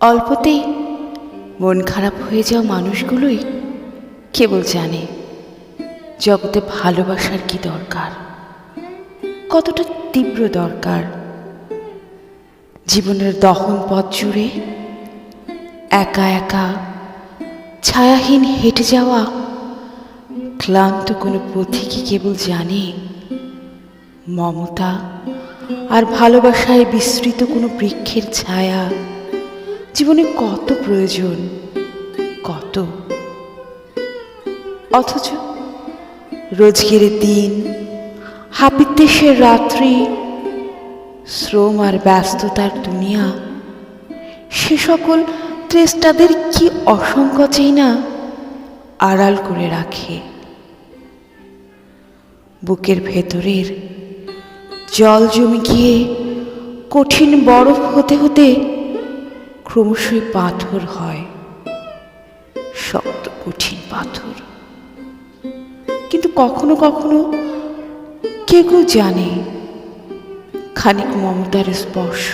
অল্পতেই মন খারাপ হয়ে যাওয়া মানুষগুলোই কেবল জানে জগতে ভালোবাসার কি দরকার, কতটা তীব্র দরকার। জীবনের দহন পথ জুড়ে একা একা ছায়াহীন হেঁটে যাওয়া ক্লান্ত কোনো পথিকই কেবল জানে মমতা আর ভালোবাসায় বিস্তৃত কোনো বৃক্ষের ছায়া জীবনে কত প্রয়োজন, কত। অথচ রোজগের দিন, হাপিত্যেশের রাত্রি, শ্রম আর ব্যস্ততার দুনিয়া সে সকল চেষ্টাদের কি অসংকোচেই না আড়াল করে রাখে। বুকের ভেতরের জল জমে গিয়ে কঠিন বরফ হতে হতে ক্রমশই পাথর হয়, শক্ত কঠিন পাথর। কিন্তু কখনো কখনো কেউ কেউ জানে খানিক মমতার স্পর্শ,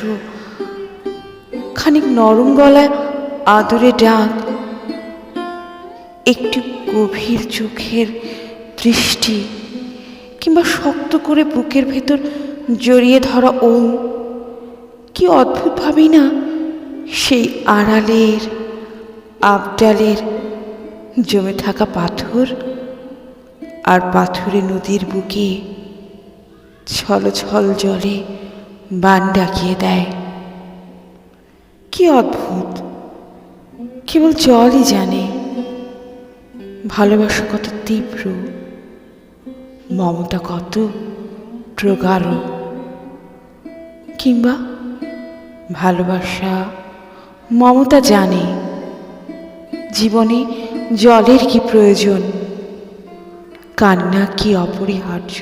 খানিক নরম গলায় আদরে ডাক, একটু গভীর চোখের দৃষ্টি কিংবা শক্ত করে বুকের ভেতর জড়িয়ে ধরা ওম কি অদ্ভুতভাবেই না সেই আড়ালের আবডালের জমে থাকা পাথর আর পাথুরে নদীর বুকে ছল ছল জলে বান ডাকিয়ে দেয়। কি অদ্ভুত, কেবল জলই জানে ভালোবাসা কত তীব্র, মমতা কত প্রগাঢ়। কিংবা ভালোবাসা মমতা জানে জীবনে জলের কি প্রয়োজন, কান্না কি অপরিহার্য।